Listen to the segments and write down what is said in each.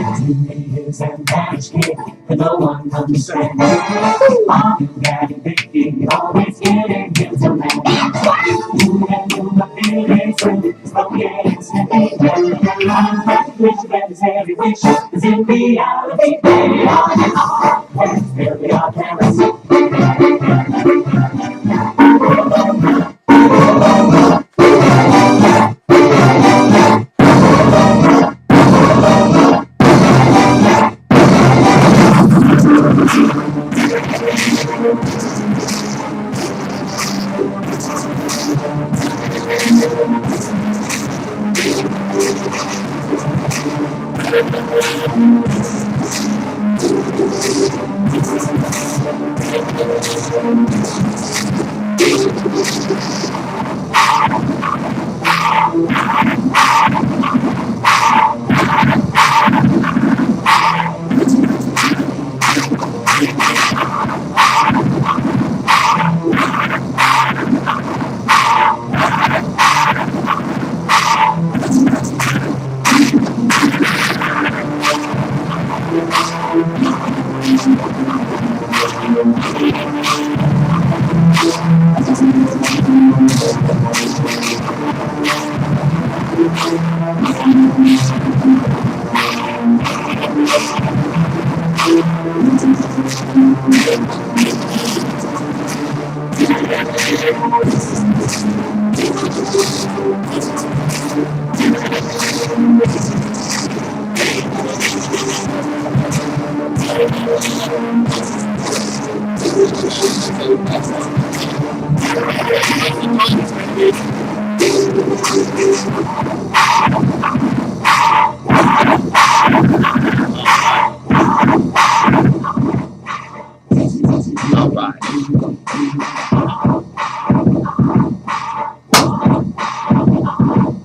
Years and managed kid, but no one understands. Mom and daddy Vicky always getting you to man. You and you are feeling true, spoken simply. Wish that is every wish is in reality. Baby, on and on, and still we are parents.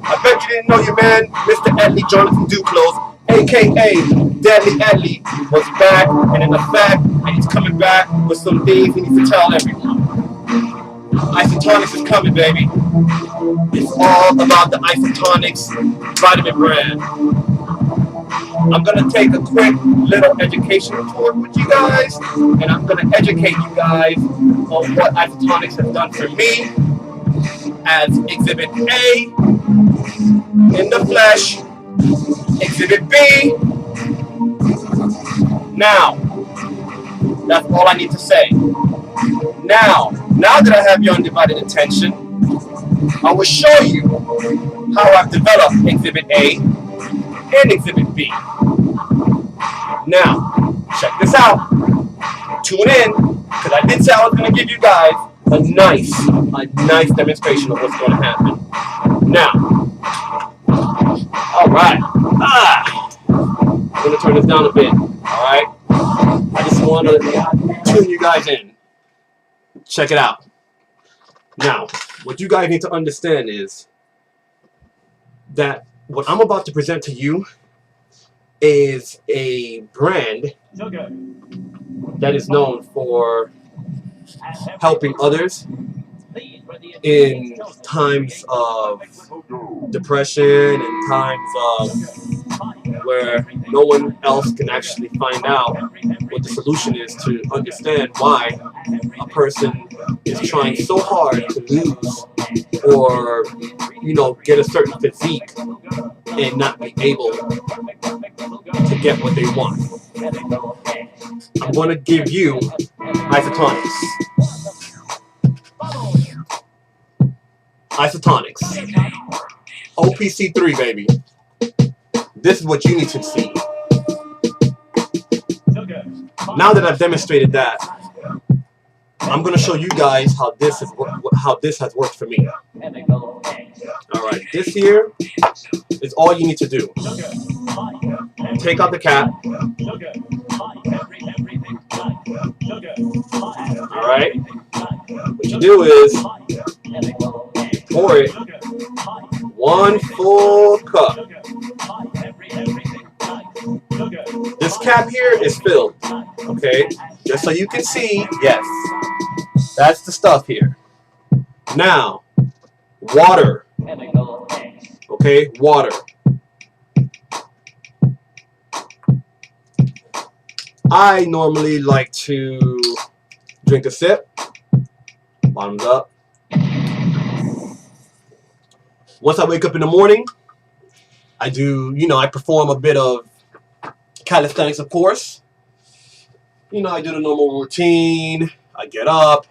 I bet you didn't know your man, Mr. Edley Jonathan Duclos, aka Deadly Edley, was back and in effect, and he's coming back with some things he needs to tell everyone. Isotonix is coming, baby. It's all about the Isotonix vitamin brand. I'm gonna take a quick little educational tour with you guys, and I'm gonna educate you guys on what Isotonix has done for me as Exhibit A in the flesh, Exhibit B. Now, that's all I need to say. Now that I have your undivided attention, I will show you how I've developed Exhibit A and Exhibit B. Now, check this out. Tune in, because I did say I was going to give you guys a nice demonstration of what's going to happen. Now, alright. I'm going to turn this down a bit. Alright? I just want to tune you guys in. Check it out. Now, what you guys need to understand is that what I'm about to present to you is a brand that is known for helping others in times of depression and times of where no one else can actually find out what the solution is to understand why a person is trying so hard to lose or, you know, get a certain physique and not be able to get what they want. I'm going to give you Isotonix. Isotonix. OPC3, baby. This is what you need to see. Now that I've demonstrated that, I'm going to show you guys how this has worked for me. Alright, this here is all you need to do. Take out the cap. Alright, what you do is pour it 1 full cup. This cap here is filled, okay? Just so you can see, yes, that's the stuff here. Now, water, okay, water. I normally like to drink a sip, bottoms up. Once I wake up in the morning, I do, I perform a bit of calisthenics, of course. I do the normal routine. I get up,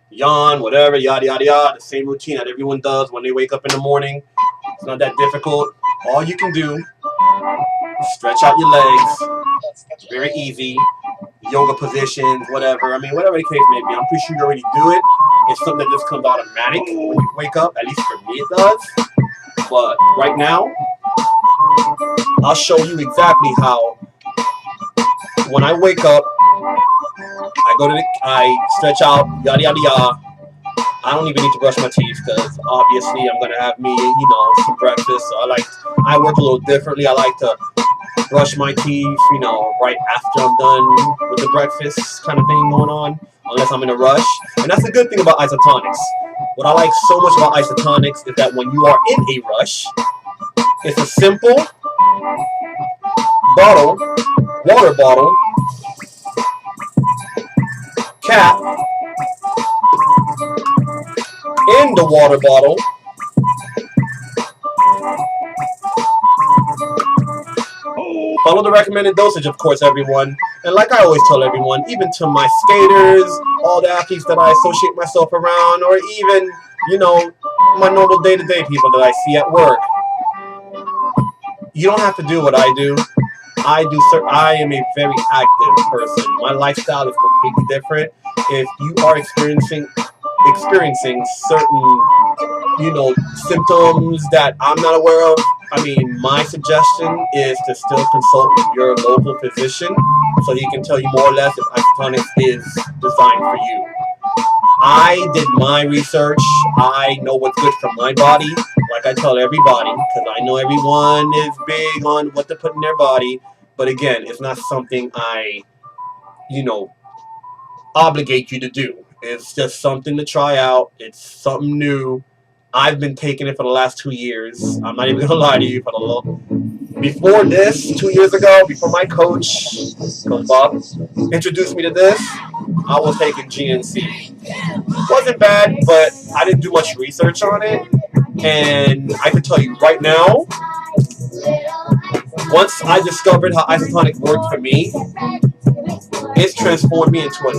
yawn, whatever, yada, yada, yada. The same routine that everyone does when they wake up in the morning. It's not that difficult. All you can do, stretch out your legs. Very easy. Yoga positions, whatever. I mean, whatever the case may be. I'm pretty sure you already do it. It's something that just comes automatic when you wake up. At least for me it does. But right now, I'll show you exactly how. When I wake up, I stretch out, yada yada yada. I don't even need to brush my teeth because obviously I'm gonna have me, some breakfast. So I work a little differently. I like to brush my teeth, right after I'm done with the breakfast kind of thing going on, unless I'm in a rush. And that's the good thing about Isotonix. What I like so much about Isotonix is that when you are in a rush, it's a simple water bottle, cap in the water bottle, follow the recommended dosage, of course, everyone. And like I always tell everyone, even to my skaters, all the athletes that I associate myself around, or even, my normal day-to-day people that I see at work, you don't have to do what I do. I am a very active person. My lifestyle is completely different. If you are experiencing certain, symptoms that I'm not aware of, my suggestion is to still consult with your local physician so he can tell you more or less if Isotonix is designed for you. I did my research. I know what's good for my body. Like I tell everybody, because I know everyone is big on what to put in their body. But again, it's not something I, obligate you to do. It's just something to try out. It's something new. I've been taking it for the last 2 years. I'm not even going to lie to you. Before this, 2 years ago, before my coach Bob introduced me to this, I was taking GNC. Wasn't bad, but I didn't do much research on it. And I can tell you right now, once I discovered how Isotonix worked for me, it's transformed me into a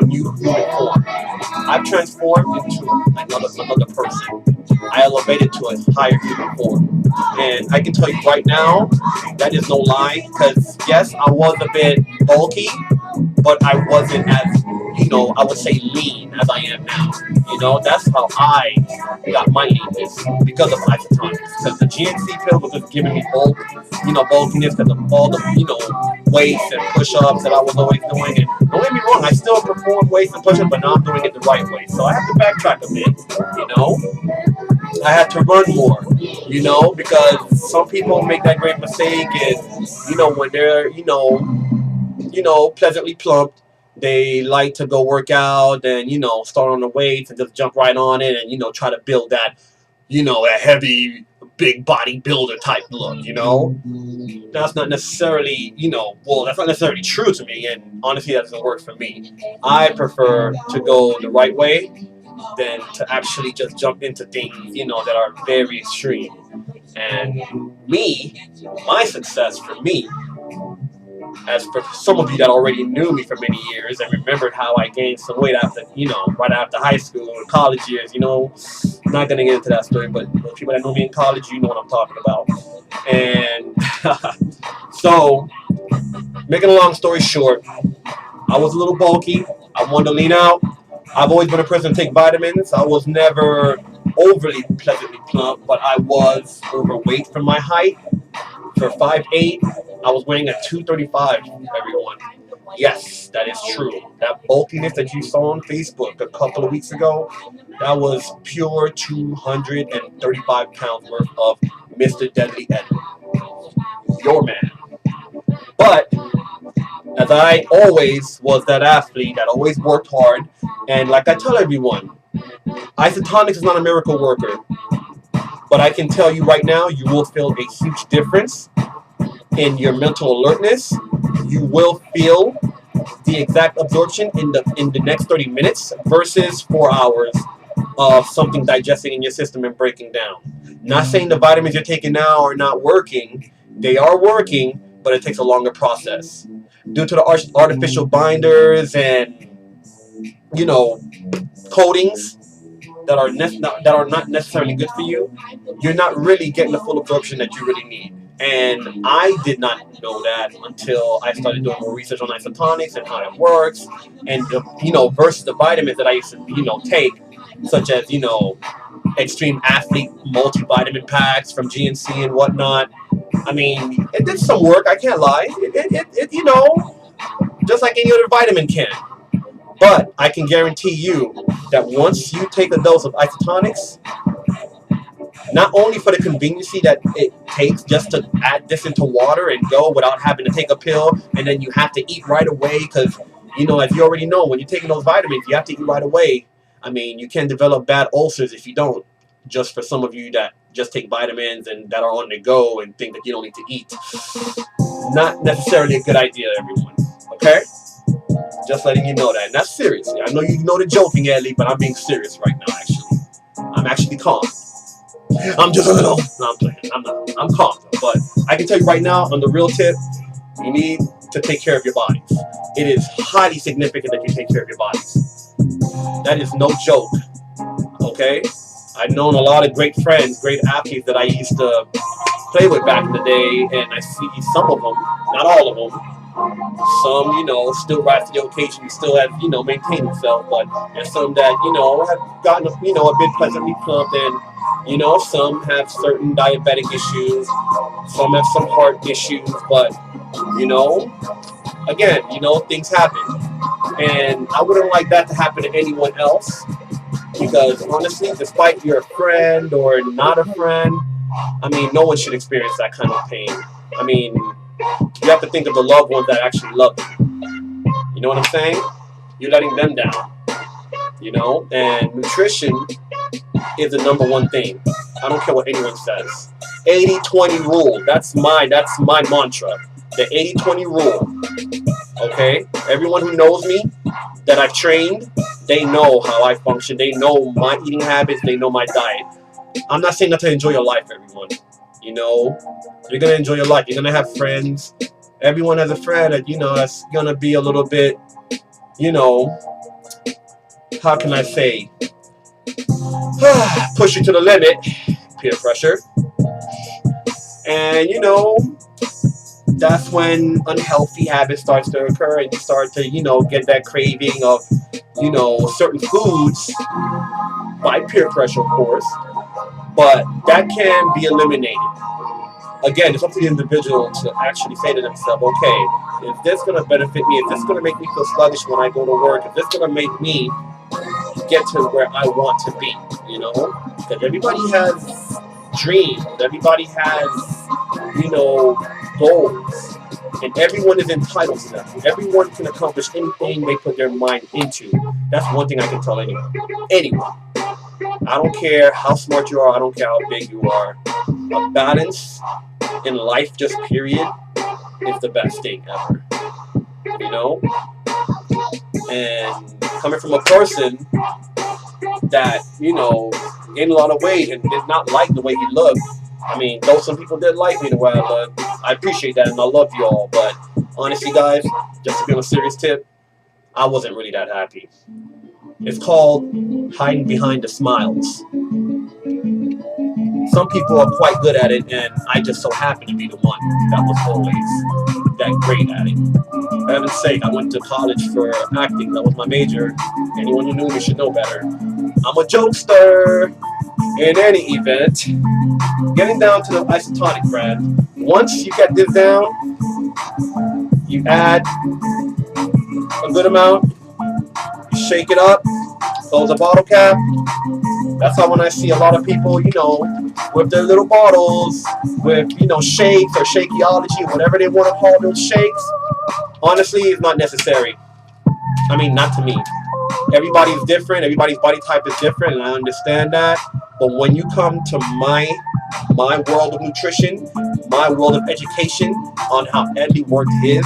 new human form. I've transformed into another person. I elevated to a higher human form. And I can tell you right now, that is no lie, because yes, I was a bit bulky, but I wasn't as, I would say lean as I am now. That's how I got my leanness, because of Isotonix. Because the GNC pill was just giving me bulkiness because of all the, weights and push-ups that I was always doing. And don't get me wrong, I still perform weights and push-ups, but now I'm doing it the right way. So I have to backtrack a bit, I had to run more, because some people make that great mistake is, when they're, pleasantly plumped, they like to go work out and, start on the weights and just jump right on it and, try to build that, a heavy, big bodybuilder type look, That's not necessarily, that's not necessarily true to me, and honestly that doesn't work for me. I prefer to go the right way than to actually just jump into things, that are very extreme. And my success for me, as for some of you that already knew me for many years and remembered how I gained some weight after, right after high school and college years, I'm not going to get into that story, but those people that know me in college, you know what I'm talking about. And so, making a long story short, I was a little bulky. I wanted to lean out. I've always been a person to take vitamins. I was never overly pleasantly plump, but I was overweight for my height. For 5'8", I was weighing at 235, everyone. Yes, that is true. That bulkiness that you saw on Facebook a couple of weeks ago, that was pure 235 pounds worth of Mr. Deadly Edley. Your man. But as I always was that athlete that always worked hard, and like I tell everyone, Isotonix is not a miracle worker. But I can tell you right now, you will feel a huge difference in your mental alertness, you will feel the exact absorption in the next 30 minutes versus 4 hours of something digesting in your system and breaking down. Not saying the vitamins you're taking now are not working. They are working, but it takes a longer process. Due to the artificial binders and, you know, coatings that are not necessarily good for you, you're not really getting the full absorption that you really need. And I did not know that until I started doing more research on Isotonix and how it works, and versus the vitamins that I used to take, such as Extreme Athlete multivitamin packs from GNC and whatnot. I mean, it did some work. I can't lie. It just like any other vitamin can. But I can guarantee you that once you take a dose of Isotonix, not only for the conveniency that it takes just to add this into water and go without having to take a pill, and then you have to eat right away because, as you already know, when you're taking those vitamins, you have to eat right away. I mean, you can develop bad ulcers if you don't. Just for some of you that just take vitamins and that are on the go and think that you don't need to eat. Not necessarily a good idea, everyone. Okay? Just letting you know that. And that's serious. I know you know the joking, Edley, but I'm being serious right now, actually. I'm actually calm. I'm just a little... No, I'm playing. I'm not. I'm calm, though. But I can tell you right now, on the real tip, you need to take care of your bodies. It is highly significant that you take care of your bodies. That is no joke. Okay? I've known a lot of great friends, great athletes that I used to play with back in the day, and I see some of them, not all of them. Some, still rise to the occasion, still have, maintained themselves, but there's some that, have gotten, a bit pleasantly plump, and, some have certain diabetic issues, some have some heart issues, but, again, things happen. And I wouldn't like that to happen to anyone else, because honestly, despite you're a friend or not a friend, I mean, no one should experience that kind of pain. I mean, you have to think of the loved ones that actually love you. You know what I'm saying? You're letting them down. And nutrition is the number one thing. I don't care what anyone says. 80-20 rule. That's my mantra. The 80-20 rule. Okay? Everyone who knows me, that I've trained, they know how I function. They know my eating habits. They know my diet. I'm not saying not to enjoy your life, everyone. You're going to enjoy your life. You're going to have friends. Everyone has a friend that, that's going to be a little bit, how can I say, push you to the limit, peer pressure. And, that's when unhealthy habits starts to occur and you start to, get that craving of, certain foods by peer pressure, of course. But that can be eliminated. Again, it's up to the individual to actually say to themselves, okay, is this going to benefit me? Is this going to make me feel sluggish when I go to work? Is this going to make me get to where I want to be? Because everybody has dreams. Everybody has, goals. And everyone is entitled to them. Everyone can accomplish anything they put their mind into. That's one thing I can tell anyone. Anyone. I don't care how smart you are. I don't care how big you are. A balance in life, just period, is the best thing ever. And coming from a person that, gained a lot of weight and did not like the way he looked. I mean, though some people did like me the way I looked, I appreciate that and I love you all. But honestly, guys, just to be on a serious tip, I wasn't really that happy. It's called hiding behind the smiles. Some people are quite good at it, and I just so happen to be the one that was always that great at it. For heaven's sake, I went to college for acting. That was my major. Anyone who knew me should know better. I'm a jokester. In any event, getting down to the Isotonix brand. Once you get this down, you add a good amount, you shake it up, close the bottle cap. That's how when I see a lot of people, with their little bottles, with, shakes or shakeology, whatever they want to call those shakes, honestly, it's not necessary. I mean, not to me. Everybody's different. Everybody's body type is different, and I understand that. But when you come to my my world of nutrition, my world of education on how Edley worked his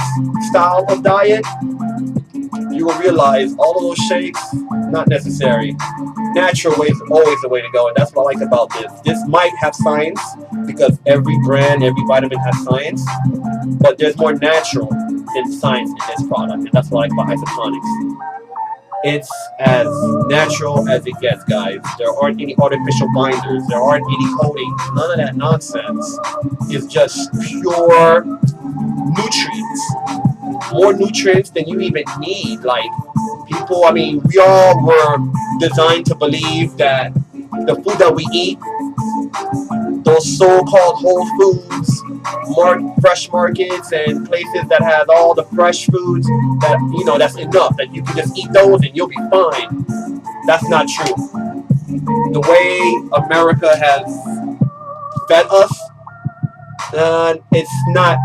style of diet, you will realize all of those shakes, not necessary. Natural way is always the way to go, and that's what I like about this. This might have science, because every brand, every vitamin has science, but there's more natural than science in this product, and that's what I like about Isotonix. It's as natural as it gets, guys. There aren't any artificial binders. There aren't any coatings. None of that nonsense. It's just pure nutrients. More nutrients than you even need. Like, people, I mean, we all were designed to believe that the food that we eat, those so-called whole foods, fresh markets and places that have all the fresh foods, that, you know, that's enough, that you can just eat those and you'll be fine. That's not true. The way America has fed us, it's not,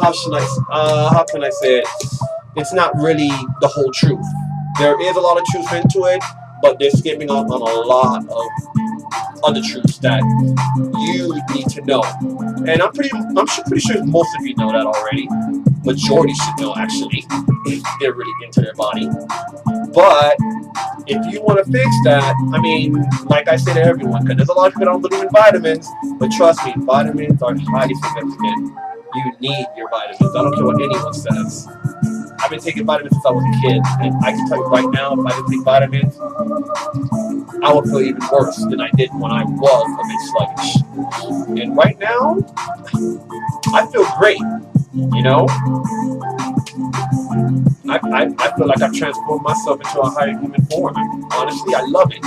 how can I say it? It's not really the whole truth. There is a lot of truth into it, but they're skipping on a lot of other truths that you need to know. And I'm pretty sure most of you know that already. Majority should know, actually, if they're really into their body. But if you want to fix that, I mean, like I say to everyone, because there's a lot of people that don't believe in vitamins, but trust me, vitamins are highly significant. You need your vitamins. I don't care what anyone says. I've been taking vitamins since I was a kid, and I can tell you right now, if I didn't take vitamins, I would feel even worse than I did when I was a bit sluggish. And right now, I feel great, you know? I feel like I've transformed myself into a higher human form. Honestly, I love it.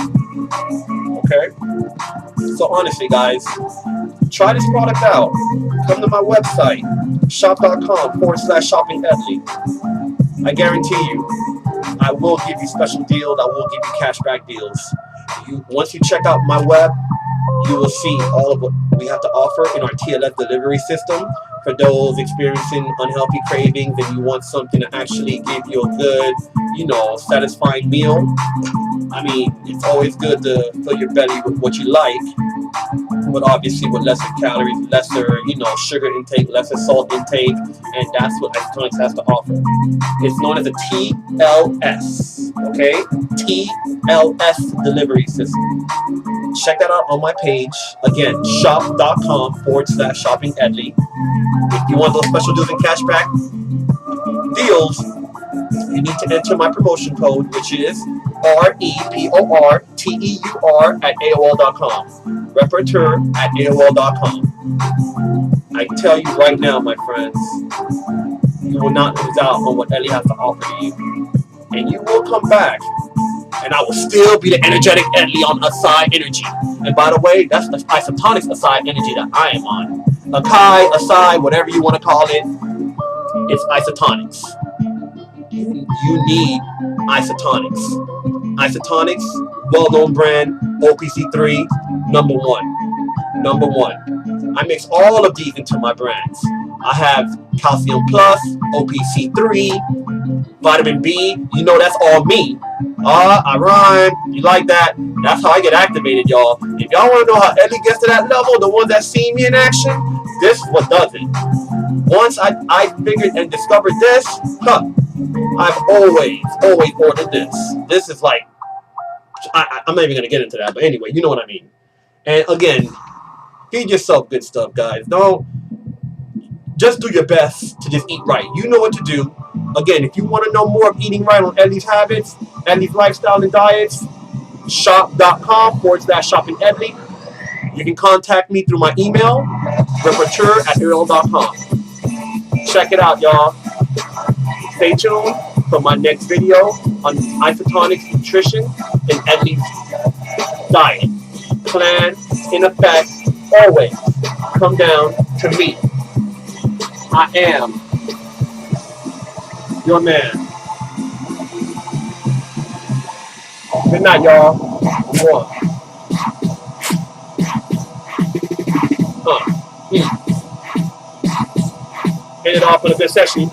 Okay? So honestly, guys, try this product out. Come to my website, shop.com/shoppingedley. I guarantee you, I will give you special deals. I will give you cashback deals. Once you check out my web, you will see all of what we have to offer in our TLS delivery system. For those experiencing unhealthy cravings and you want something to actually give you a good, you know, satisfying meal. I mean, it's always good to fill your belly with what you like, but obviously with lesser calories, lesser, you know, sugar intake, lesser salt intake, and that's what Isotonix has to offer. It's known as a TLS, okay? TLS delivery system. Check that out on my page. Again, shop.com/shoppingedley. If you want those special deals and cashback deals, you need to enter my promotion code, which is REPORTEUR at AOL.com. Reparateur at AOL.com. I tell you right now, my friends, you will not lose out on what Edley has to offer to you. And you will come back, and I will still be the energetic Edley on Asai Energy. And by the way, that's the Isotonix Asai Energy that I am on. Akai, Asai, whatever you want to call it, it's Isotonix. You need Isotonix. Isotonix, well-known brand, OPC3, number one. Number one. I mix all of these into my brands. I have Calcium Plus, OPC3, Vitamin B, you know that's all me. I rhyme, you like that? That's how I get activated, y'all. If y'all want to know how Edley gets to that level, the ones that see me in action, this is what does it. Once I figured and discovered this, I've always ordered this. This is like, I'm not even going to get into that, but anyway, you know what I mean. And again, feed yourself good stuff, guys. Don't just do your best to just eat right. You know what to do. Again, if you want to know more of eating right on Edley's habits, Edley's lifestyle and diets, shop.com/shoppingedley. You can contact me through my email, reparateur@AOL.com. Check it out, y'all. Stay tuned for my next video on Isotonix nutrition and Edley's diet. Plan in effect, always come down to me. I am your man. Good night, y'all. One. End it off with a good session.